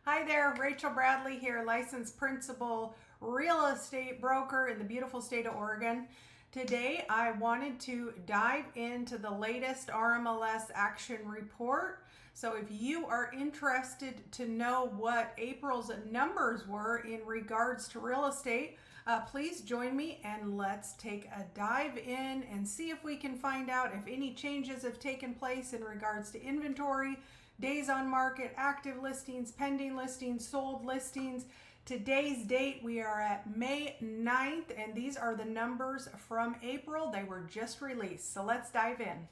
Hi there, Rachel Bradley here, licensed principal real estate broker in the beautiful state of Oregon. Today I wanted to dive into the latest RMLS Action Report. So if you are interested to know what April's numbers were in regards to real estate, please join me and let's take a dive in and see if we can find out if any changes have taken place in regards to inventory, days on market, active listings, pending listings, sold listings. Today's date, we are at May 9th, and these are the numbers from April. They were just released. So let's dive in.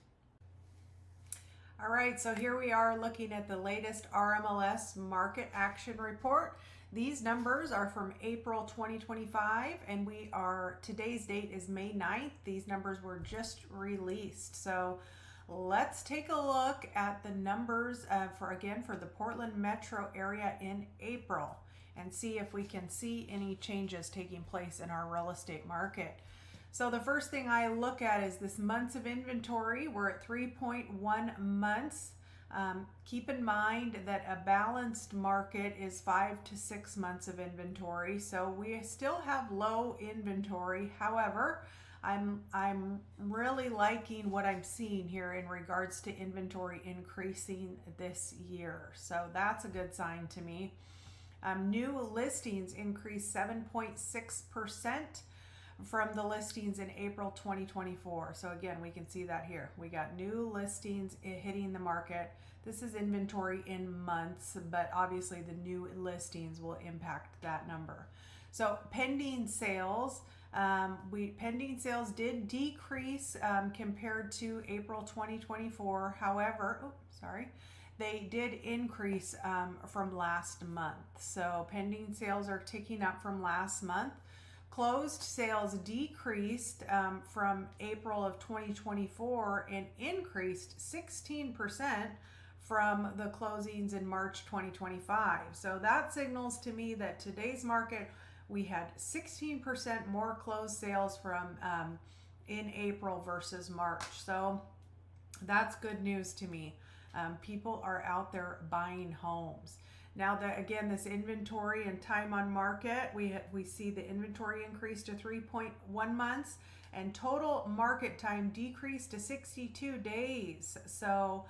All right, so here we are looking at the latest RMLS Market Action Report. These numbers are from April 2025, and today's date is May 9th. These numbers were just released. So let's take a look at the numbers for the Portland metro area in April and see if we can see any changes taking place in our real estate market. So the first thing I look at is this months of inventory. We're at 3.1 months. Keep in mind that a balanced market is 5 to 6 months of inventory. So we still have low inventory. However, I'm really liking what I'm seeing here in regards to inventory increasing this year. So that's a good sign to me. New listings increased 7.6% from the listings in April 2024. So again, we can see that here. We got new listings hitting the market. This is inventory in months, but obviously the new listings will impact that number. So pending sales, pending sales did decrease compared to April 2024. However, they did increase from last month. So pending sales are ticking up from last month. Closed sales decreased from April of 2024 and increased 16% from the closings in March 2025. So that signals to me that today's market, we had 16% more closed sales from in April versus March. So that's good news to me. People are out there buying homes. Now that again, this inventory and time on market, we see the inventory increased to 3.1 months and total market time decreased to 62 days. So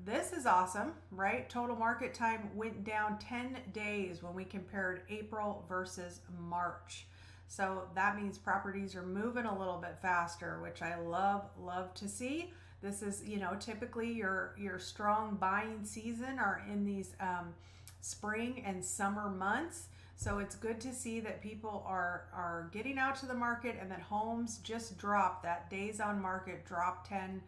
this is awesome, right? Total market time went down 10 days when we compared April versus March. So that means properties are moving a little bit faster, which I love to see. This is, typically your strong buying season are in these spring and summer months. So it's good to see that people are getting out to the market and that homes just dropped. That days on market dropped 10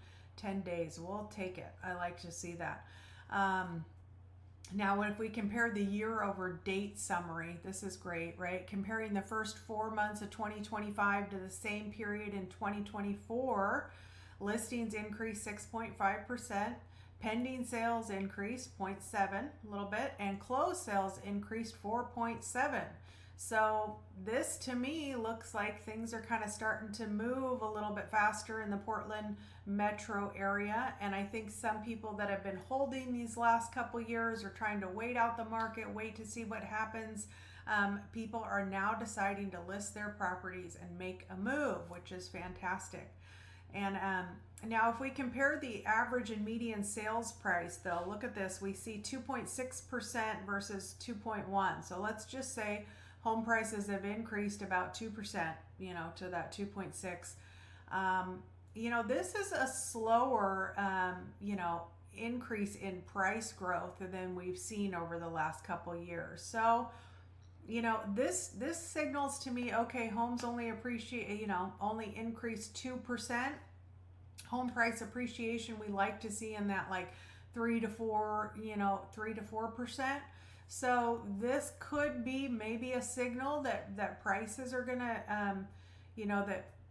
days. We'll take it. I like to see that. Now, if we compare the year over date summary, this is great, right? Comparing the first 4 months of 2025 to the same period in 2024, listings increased 6.5%, pending sales increased 0.7, a little bit, and closed sales increased 4.7. So this to me looks like things are kind of starting to move a little bit faster in the Portland metro area. And I think some people that have been holding these last couple years are trying to wait out the market, wait to see what happens. People are now deciding to list their properties and make a move, which is fantastic. And now if we compare the average and median sales price, though, look at this. We see 2.6% versus 2.1. So let's just say home prices have increased about 2%, to that 2.6. This is a slower, increase in price growth than we've seen over the last couple years. So, this signals to me, okay, homes only only increased 2%. Home price appreciation we like to see in that like 3 to 4%. So this could be maybe a signal that prices are gonna,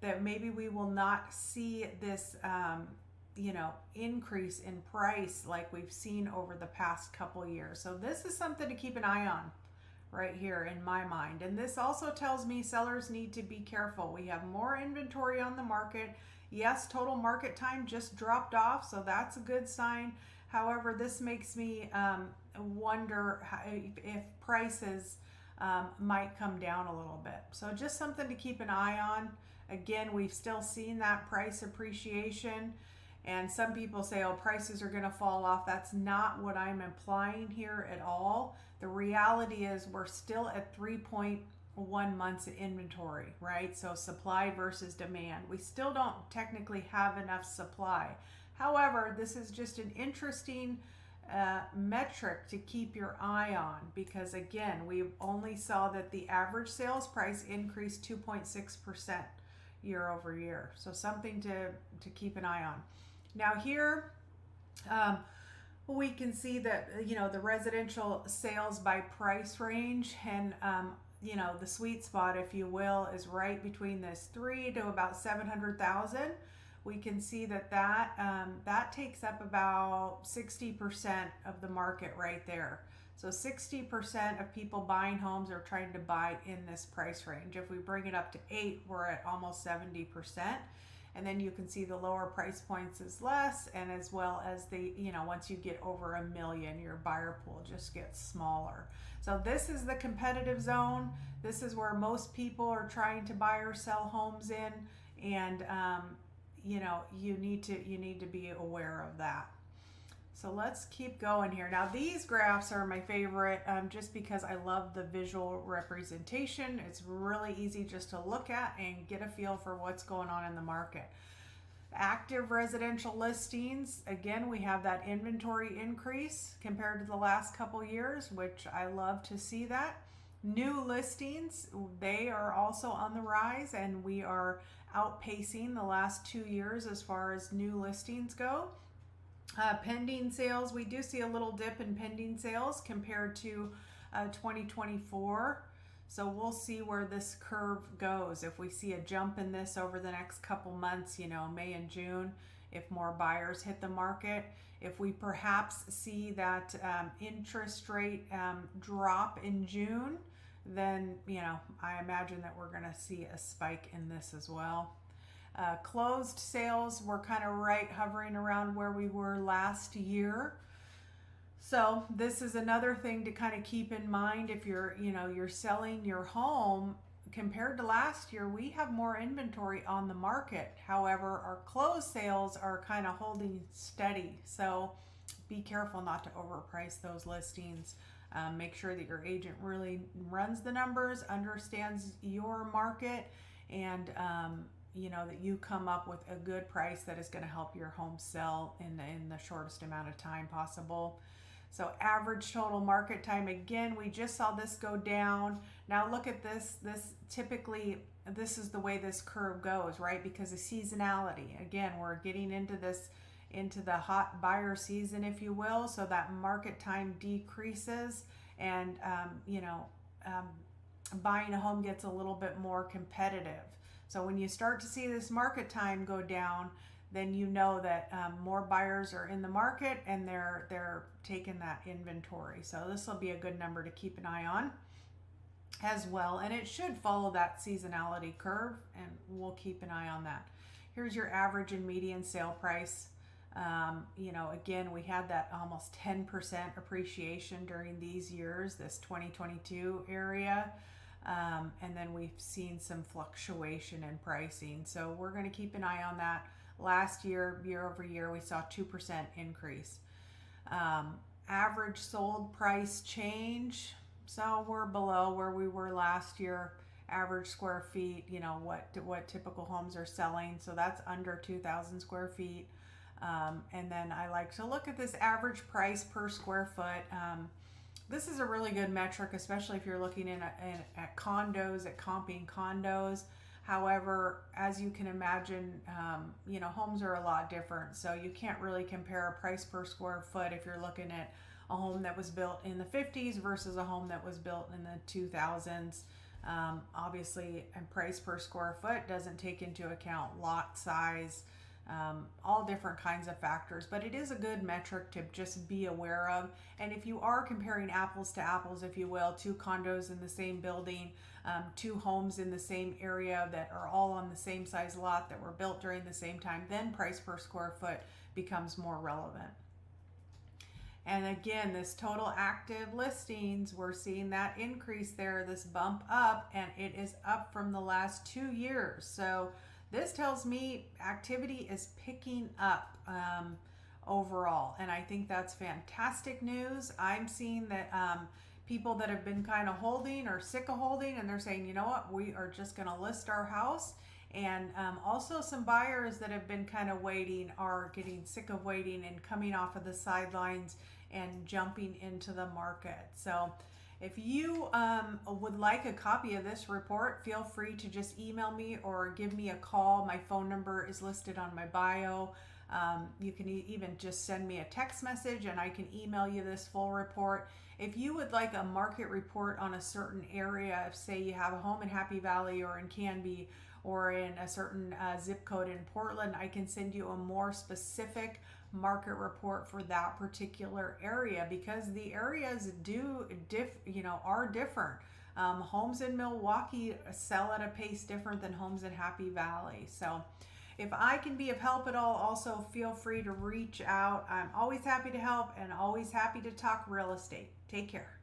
that maybe we will not see this, increase in price like we've seen over the past couple years. So this is something to keep an eye on right here in my mind. And this also tells me sellers need to be careful. We have more inventory on the market. Yes, total market time just dropped off, so that's a good sign. However, this makes me wonder if prices might come down a little bit. So just something to keep an eye on. Again, we've still seen that price appreciation, and some people say, oh, prices are going to fall off. That's not what I'm implying here at all. The reality is we're still at 3.1 months of inventory, right? So supply versus demand. We still don't technically have enough supply. However, this is just an interesting metric to keep your eye on, because again, we only saw that the average sales price increased 2.6% year over year. So something to keep an eye on. Now here, we can see that, the residential sales by price range, and the sweet spot, if you will, is right between this 3 to about 700,000. We can see that takes up about 60% of the market right there. So 60% of people buying homes are trying to buy in this price range. If we bring it up to 8, we're at almost 70%. And then you can see the lower price points is less, and as well as once you get over $1 million, your buyer pool just gets smaller. So this is the competitive zone. This is where most people are trying to buy or sell homes in, and you need to be aware of that. So let's keep going here. Now these graphs are my favorite, just because I love the visual representation. It's really easy just to look at and get a feel for what's going on in the market. Active residential listings, again, we have that inventory increase compared to the last couple years, which I love to see that. New listings, they are also on the rise, and we are outpacing the last 2 years as far as new listings go. Pending sales, we do see a little dip in pending sales compared to 2024. So we'll see where this curve goes. If we see a jump in this over the next couple months, May and June, if more buyers hit the market, if we perhaps see that interest rate drop in June, then, I imagine that we're going to see a spike in this as well. Closed sales, we're kind of hovering around where we were last year. So this is another thing to kind of keep in mind. If you're selling your home, compared to last year, we have more inventory on the market. However, our closed sales are kind of holding steady. So be careful not to overprice those listings. Make sure that your agent really runs the numbers, understands your market, and that you come up with a good price that is going to help your home sell in the shortest amount of time possible. So average total market time, again, we just saw this go down. Now look at this. Typically, this is the way this curve goes, right? Because of seasonality. Again, we're getting into the hot buyer season, if you will. So that market time decreases, and buying a home gets a little bit more competitive. So when you start to see this market time go down, then you know that more buyers are in the market, and they're taking that inventory. So this will be a good number to keep an eye on as well. And it should follow that seasonality curve, and we'll keep an eye on that. Here's your average and median sale price. Again, we had that almost 10% appreciation during these years, this 2022 area. And then we've seen some fluctuation in pricing. So we're going to keep an eye on that. Last year, year over year, we saw 2% increase. Average sold price change. So we're below where we were last year. Average square feet, what typical homes are selling. So that's under 2,000 square feet. And then I like to look at this average price per square foot. This is a really good metric, especially if you're looking at condos, at comping condos. However, as you can imagine, homes are a lot different. So you can't really compare a price per square foot if you're looking at a home that was built in the 50s versus a home that was built in the 2000s. Obviously, a price per square foot doesn't take into account lot size, all different kinds of factors, but it is a good metric to just be aware of. And if you are comparing apples to apples, if you will, two condos in the same building, two homes in the same area that are all on the same size lot that were built during the same time, then price per square foot becomes more relevant. And again, this total active listings, we're seeing that increase there, this bump up, and it is up from the last 2 years. So this tells me activity is picking up overall, and I think that's fantastic news. I'm seeing that people that have been kind of holding or sick of holding, and they're saying, you know what, we are just going to list our house. And also some buyers that have been kind of waiting are getting sick of waiting and coming off of the sidelines and jumping into the market. So if you would like a copy of this report, feel free to just email me or give me a call. My phone number is listed on my bio. You can even just send me a text message and I can email you this full report. If you would like a market report on a certain area, if say you have a home in Happy Valley or in Canby or in a certain zip code in Portland, I can send you a more specific market report for that particular area, because the areas are different. Homes in Milwaukie sell at a pace different than homes in Happy Valley. So if I can be of help at all, also feel free to reach out. I'm always happy to help and always happy to talk real estate. Take care.